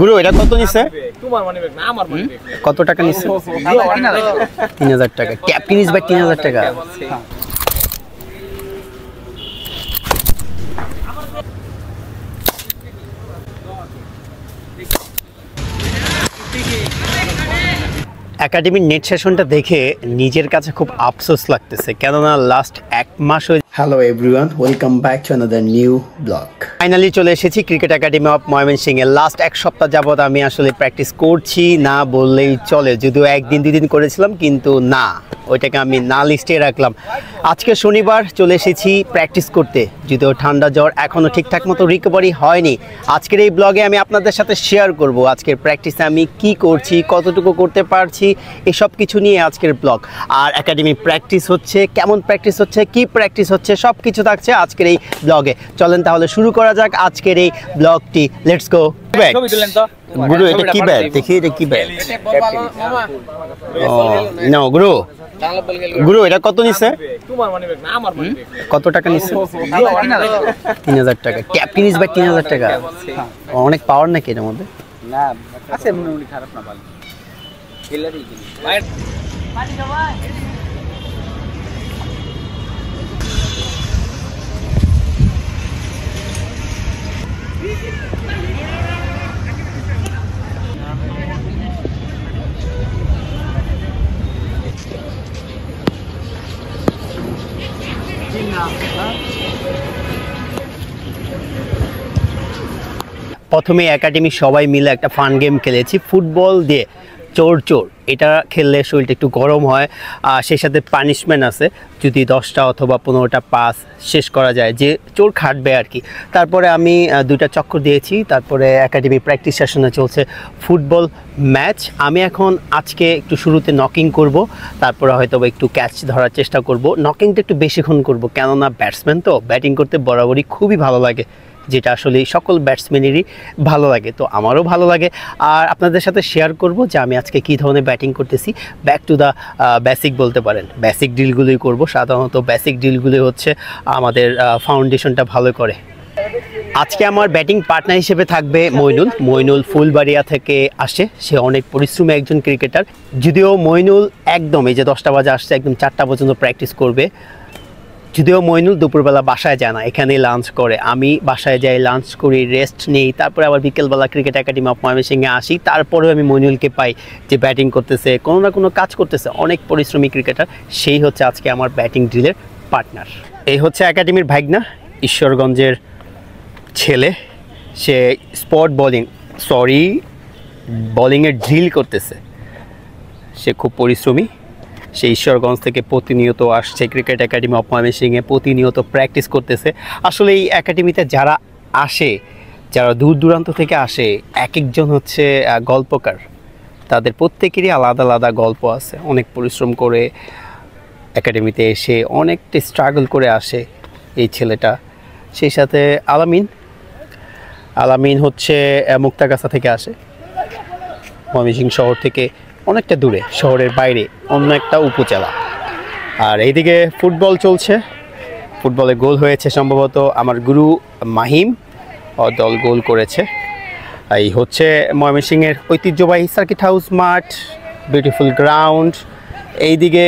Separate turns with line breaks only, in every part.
গুরু এটা কত নিছে? তোমার মানি ব্যাগ না আমার মানি ব্যাগ। কত টাকা নিছে? 3000 টাকা। ক্যাপ কিনিস ভাই 3000 টাকা। একাডেমির নেট সেশনটা দেখে নিজের কাছে খুব আফসোস লাগতেছে, কেননা লাস্ট এক মাস হয়ে। Hello everyone, welcome back to another new blog. Finally চলে এসেছি ক্রিকেট একাডেমি অফ ময়মনসিংহে। লাস্ট এক সপ্তাহ যাবত আমি আসলে প্র্যাকটিস করছি না বললেই চলে, যদিও একদিন দুদিন করেছিলাম, কিন্তু না, ওইটাকে আমি না লিস্টে রাখলাম। আজকে শনিবার চলে এসেছি প্র্যাকটিস করতে, যদিও ঠান্ডা জ্বর এখনও ঠিকঠাক মতো রিকভারি হয়নি। আজকের এই ব্লগে আমি আপনাদের সাথে শেয়ার করব আজকের প্র্যাকটিসে আমি কি করছি, কতটুকু করতে পারছি, এসব কিছু নিয়ে আজকের ব্লগ। আর একাডেমি প্র্যাকটিস হচ্ছে, কেমন প্র্যাকটিস হচ্ছে, কি প্র্যাকটিস হচ্ছে, সব কিছু থাকছে আজকের এই ব্লগে। চলেন তাহলে শুরু করা যাক আজকের এই ব্লগটি। Let's go. গুরু এটা কি ব্যাট? দেখি এটা কি ব্যাট। ও নো গুরু, গুরু এটা কত নিছে? তোমার মানি ব্যাগ না আমার মানি ব্যাগ। কত টাকা নিছে? 3000 টাকা। ক্যাপ কিনিস ভাই 3000 টাকা। অনেক পাওয়ার নাকি এর মধ্যে? না আছে, মনে খারাপ না, ভালো খেলারই কিনি ভাই। পানি দাও ভাই। প্রথমে একাডেমি সবাই মিলে একটা ফান গেম খেলেছি ফুটবল দিয়ে, চোর চোর। এটা খেললে শরীরটা একটু গরম হয়, সেই সাথে পানিশমেন্ট আছে, যদি 10টা অথবা 15টা পাস শেষ করা যায়, যে চোর খাটবে আর কি। তারপরে আমি 2টা চক্কর দিয়েছি। তারপরে একাডেমি প্র্যাকটিস সেশনে চলছে ফুটবল ম্যাচ। আমি এখন আজকে একটু শুরুতে নকিং করব, তারপরে হয়তো একটু ক্যাচ ধরার চেষ্টা করব। নকিংটা একটু বেশিক্ষণ করব, কেননা ব্যাটসম্যান তো ব্যাটিং করতে বরাবরই খুবই ভালো লাগে, যেটা আসলে সকল ব্যাটসম্যানেরই ভালো লাগে, তো আমারও ভালো লাগে। আর আপনাদের সাথে শেয়ার করব যে আমি আজকে কী ধরনের ব্যাটিং করতেছি। ব্যাক টু দ্য বেসিক বলতে পারেন, বেসিক ড্রিলগুলোই করব। সাধারণত বেসিক ড্রিলগুলোই হচ্ছে আমাদের ফাউন্ডেশনটা ভালো করে। আজকে আমার ব্যাটিং পার্টনার হিসেবে থাকবে মইনুল। মইনুল ফুলবাড়িয়া থেকে আসে, সে অনেক পরিশ্রমী একজন ক্রিকেটার। যদিও মইনুল একদম এই যে 10টা বাজে আসছে, একদম 4টা পর্যন্ত প্র্যাকটিস করবে। যদিও মইনুল দুপুরবেলা বাসায় যায় না, এখানেই লাঞ্চ করে। আমি বাসায় যাই, লাঞ্চ করি, রেস্ট নিই, তারপরে আবার বিকেলবেলা ক্রিকেট একাডেমি অফ ময়মনসিংহে আসি। তারপরেও আমি মইনুলকে পাই যে ব্যাটিং করতেছে, কোনো না কোনো কাজ করতেছে, অনেক পরিশ্রমী ক্রিকেটার। সেই হচ্ছে আজকে আমার ব্যাটিং ড্রিলের পার্টনার। এই হচ্ছে একাডেমির ভাইগনা, ঈশ্বরগঞ্জের ছেলে। সে স্পট বোলিংয়ের ড্রিল করতেছে। সে খুব পরিশ্রমী। সে ঈশ্বরগঞ্জ থেকে প্রতিনিয়ত আসছে ক্রিকেট একাডেমি অফ ময়মনসিংহে, প্রতিনিয়ত প্র্যাকটিস করতেছে। আসলে এই একাডেমিতে যারা আসে, যারা দূর দূরান্ত থেকে আসে, এক একজন হচ্ছে গল্পকার। তাদের প্রত্যেকেরই আলাদা আলাদা গল্প আছে। অনেক পরিশ্রম করে একাডেমিতে এসে অনেকটা স্ট্রাগল করে আসে এই ছেলেটা। সেই সাথে আলামিন হচ্ছে মুক্তাগাছা থেকে আসে, ময়মনসিংহ শহর থেকে অনেকটা দূরে, শহরের বাইরে অন্য একটা উপজেলা। আর এইদিকে ফুটবল চলছে, ফুটবলে গোল হয়েছে সম্ভবত আমার গুরু মাহিম, দল গোল করেছে। এই হচ্ছে ময়মনসিংহের ঐতিহ্যবাহী সার্কিট হাউস মাঠ, বিউটিফুল গ্রাউন্ড। এইদিকে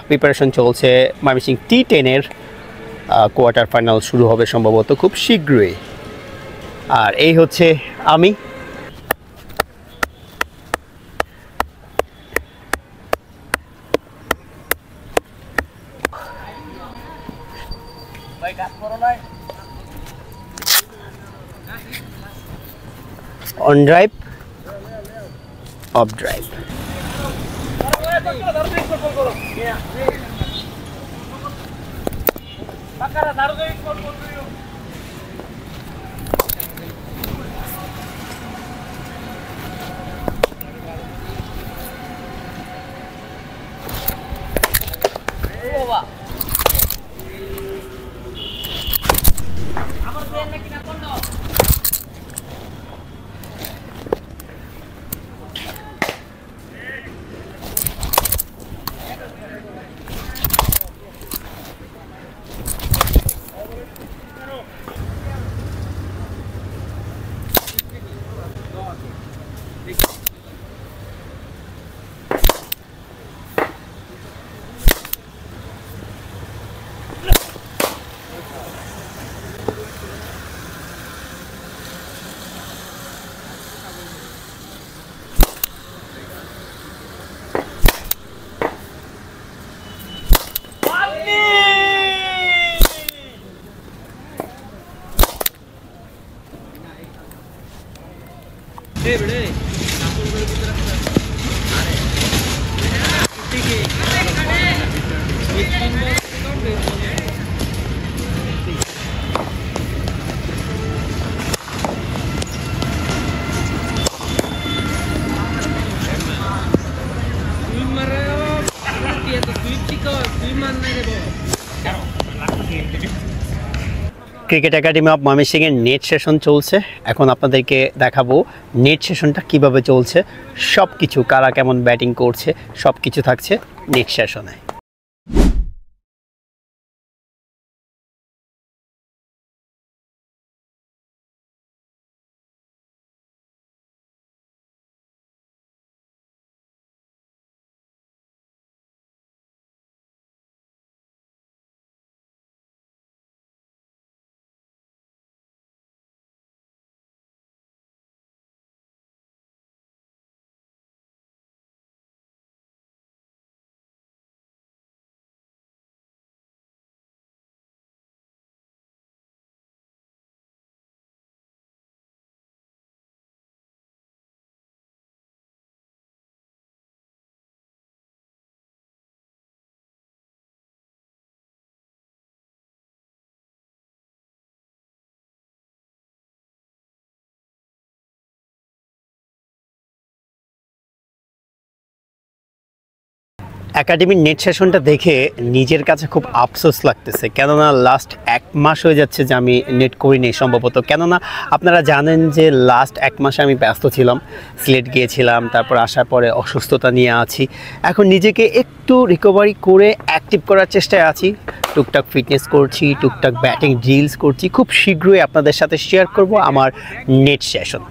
প্রিপারেশন চলছে ময়মনসিংহ T10-এর কোয়ার্টার ফাইনাল শুরু হবে সম্ভবত খুব শীঘ্রই। আর এই হচ্ছে আমি। On drive, of drive. Cricket academy of ময়মনসিংহের নেট সেশন চলছে। এখন আপনাদেরকে দেখাবো নেট সেশনটা কিভাবে চলছে, সব কিছু, কারা কেমন ব্যাটিং করছে, সব কিছু থাকছে নেট সেশনে। একাডেমির নেট সেশনটা দেখে নিজের কাছে খুব আফসোস লাগতেছে, কেননা লাস্ট 1 মাস হয়ে যাচ্ছে যে আমি নেট করিনি সম্ভবত। কেননা আপনারা জানেন যে লাস্ট 1 মাসে আমি ব্যস্ত ছিলাম, সিলেট গিয়েছিলাম, তারপর আসার পরে অসুস্থতা নিয়ে আছি। এখন নিজেকে একটু রিকভারি করে অ্যাক্টিভ করার চেষ্টায় আছি, টুকটাক ফিটনেস করছি, টুকটাক ব্যাটিং ড্রিলস করছি। খুব শীঘ্রই আপনাদের সাথে শেয়ার করব আমার net session.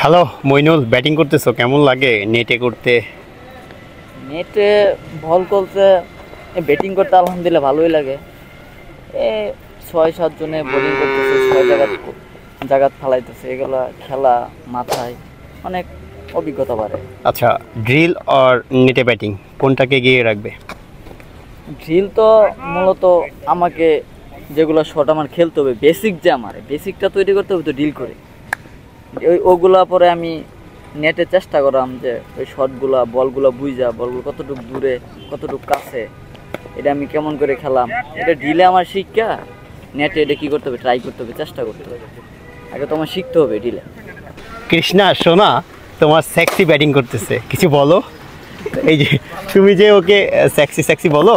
Hello Mainul, batting করতেছো, কেমন লাগে নেটে করতে?
নেটে বল করতে, ব্যাটিং করতে আলহামদুলিল্লাহ ভালোই লাগে। 6-7 জনে বোলিং করতেছে, 6 জায়গা ফালাইতেছে, এগুলো খেলা মাথায় অনেক অভিজ্ঞতা বাড়ে।
আচ্ছা, ড্রিল আর নেটে ব্যাটিং কোনটাকে এগিয়ে রাখবে?
ড্রিল তো মূলত আমাকে যেগুলো শট আমার খেলতে হবে, বেসিক যে আমার বেসিকটা তৈরি করতে হবে তো ড্রিল করে, ওগুলা পরে আমি নেটে চেষ্টা করলাম যে ওই শটগুলা বলগুলো বুঝা, বলগুলো কতটুকু দূরে কতটুকু কাছে, এটা আমি কেমন করে খেলাম, এটা ড্রিলে আমার শিক্ষা। নেটে এটা কী করতে হবে, ট্রাই করতে হবে, চেষ্টা করতে হবে, আগে তো আমার শিখতে হবে ড্রিলে।
কৃষ্ণা সোনা, তোমার সেক্সি ব্যাটিং করতেছে, কিছু বলো। এই যে তুমি যে ওকে সেক্সি বলো,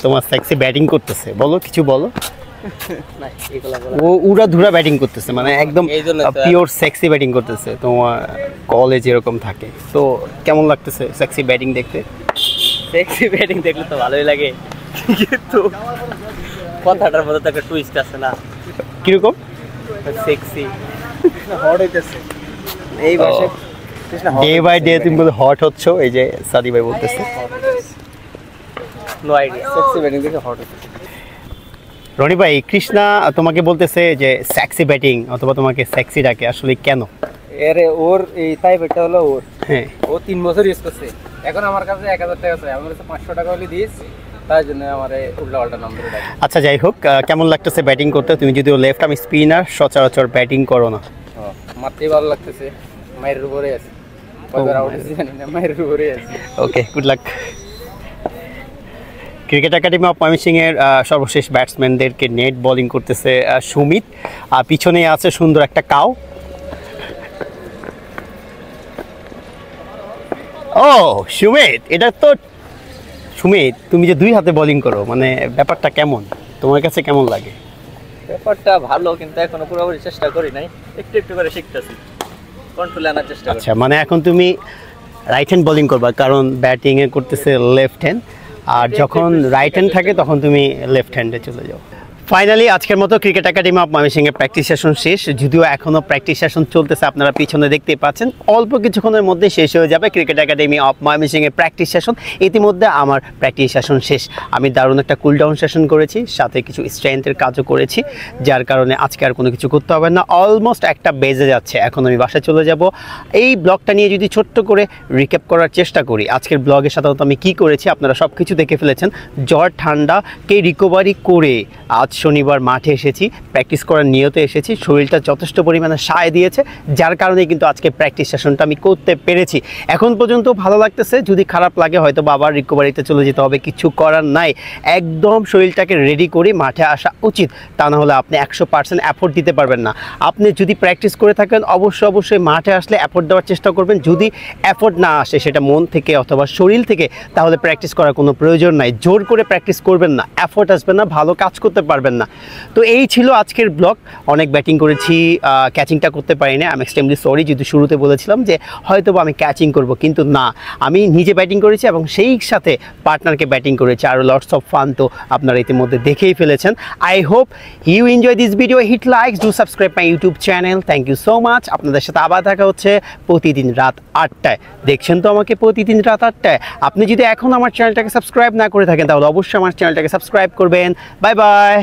তোমার সেক্সি ব্যাটিং করতেছে, বলো, কিছু বলো। ও উড়া ধুরা ব্যাটিং করতেছে, মানে একদম পিওর সেক্সি ব্যাটিং করতেছে। তোমার কলেজ এরকম থাকে, তো কেমন লাগতেছে সেক্সি ব্যাটিং দেখতে?
সেক্সি ব্যাটিং দেখলে তো ভালোই লাগে, কিন্তু কথাটার মধ্যে তো একটা টুইস্ট আছে না।
কিরকম?
সেক্সি
হট হইতেছে এই বয়সে
ডে বাই ডে তুমি বলে হট হচ্ছ, এই যে সাদি ভাই বলতেছে।
No idea.
সেক্সি ব্যাটিং দেখে হট হইতেছে।
রনি ভাই, কৃষ্ণা তোমাকে বলতেছে যে সেক্সি ব্যাটিং অথবা তোমাকে সেক্সি ডাকে, আসলে কেন?
এরে ওর এই তাই ব্যাটটা হলো ওর,
হ্যাঁ
ও 3 বছর ইউজ করছে, এখন আমার কাছে 1000 টাকা আছে, আমার কাছে 500 টাকা হলে দিস, তার জন্য আমারে উল্টা পাল্টা নাম্বার ডাকে।
আচ্ছা যাই হোক, কেমন লাগতেছে ব্যাটিং করতে? তুমি যদিও লেফট আর্ম স্পিনার, সচরাচর ব্যাটিং করো না।
মারতেই ভালো লাগতেছে, মায়ের উপরে আছে, কয়বার আউট হয়েছে জানি না, মায়ের উপরে আছে।
Okay, good luck. Cricket academy of ময়মনসিংহের সর্বশেষ ব্যাটসম্যানদেরকে নেট বোলিং করতেছে সুমিত, আর পিছনে আছে সুন্দর একটা কাউ। ও সুমিত, এটা তো সুমিত, তুমি যে 2 হাতে বোলিং করো, মানে ব্যাপারটা কেমন তোমার কাছে, কেমন লাগে?
ব্যাপারটা ভালো, কিন্তু এখনো পুরোপুরি চেষ্টা করি নাই, একটু একটু করে শিখতেছি, কন্ট্রোলে আনার চেষ্টা করছি।
আচ্ছা, মানে এখন তুমি রাইট হ্যান্ড বোলিং করবা, কারণ ব্যাটিংয়ে করতেছে লেফট হ্যান্ড, আর যখন রাইট হ্যান্ড থাকে তখন তুমি লেফট হ্যান্ডে চলে যাও। ফাইনালি আজকের মতো ক্রিকেট একাডেমি অফ ময়মনসিংহের প্র্যাকটিস সেশন শেষ, যদিও এখনও প্র্যাকটিস সেশন চলতেছে, আপনারা পিছনে দেখতেই পাচ্ছেন। অল্প কিছুক্ষণের মধ্যে শেষ হয়ে যাবে ক্রিকেট একাডেমি অফ ময়মনসিংহের প্র্যাকটিস সেশন। ইতিমধ্যে আমার প্র্যাকটিস সেশন শেষ, আমি দারুণ একটা কুল ডাউন সেশন করেছি, সাথে কিছু স্ট্রেংথের কাজও করেছি, যার কারণে আজকে আর কোনো কিছু করতে হবে না। অলমোস্ট 1টা বেজে যাচ্ছে, এখন আমি বাসায় চলে যাব। এই ব্লগটা নিয়ে যদি ছোট্ট করে রিক্যাপ করার চেষ্টা করি, আজকের ব্লগে সাধারণত আমি কী করেছি আপনারা সব কিছু দেখে ফেলেছেন। জ্বর ঠান্ডাকে রিকভারি করে আজ শনিবার মাঠে এসেছি, প্র্যাকটিস করার নিয়তে এসেছি, শরীরটা যথেষ্ট পরিমাণে সায় দিয়েছে, যার কারণে কিন্তু আজকে প্র্যাকটিস সেশনটা আমি করতে পেরেছি। এখন পর্যন্ত ভালো লাগতেছে, যদি খারাপ লাগে হয়তো আবার রিকভারিতে চলে যেতে হবে, কিছু করার নাই। একদম শরীরটাকে রেডি করে মাঠে আসা উচিত, তা না হলে আপনি 100% এফোর্ট দিতে পারবেন না। আপনি যদি প্র্যাকটিস করে থাকেন অবশ্যই মাঠে আসলে এফোর্ট দেওয়ার চেষ্টা করবেন। যদি এফোর্ট না আসে, সেটা মন থেকে অথবা শরীর থেকে, তাহলে প্র্যাকটিস করার কোনো প্রয়োজন নাই। জোর করে প্র্যাকটিস করবেন না, এফোর্ট আসবে না, ভালো কাজ করতে পারবেন না। তো এই ছিল আজকের ব্লগ। অনেক ব্যাটিং করেছি, ক্যাচিংটা করতে পারি না, আমি এক্সট্রিমলি সরি। যদি শুরুতে বলেছিলাম যে হয়তো আমি ক্যাচিং করব, কিন্তু না, আমি নিজে ব্যাটিং করেছি এবং সেই সাথে পার্টনারকে ব্যাটিং করেছি, আর লটস অফ ফান তো আপনারা ইতিমধ্যে দেখেই ফেলেছেন। I hope you enjoy this video, hit likes, do subscribe my YouTube channel. Thank you so much. আপনাদের সাথে আবার দেখা হচ্ছে প্রতিদিন রাত 8টায়। দেখছেন তো আমাকে প্রতিদিন রাত 8টায়। আপনি যদি এখন আমার চ্যানেলটাকে সাবস্ক্রাইব না করে থাকেন, তাহলে অবশ্যই আমার চ্যানেলটাকে সাবস্ক্রাইব করবেন। Bye bye.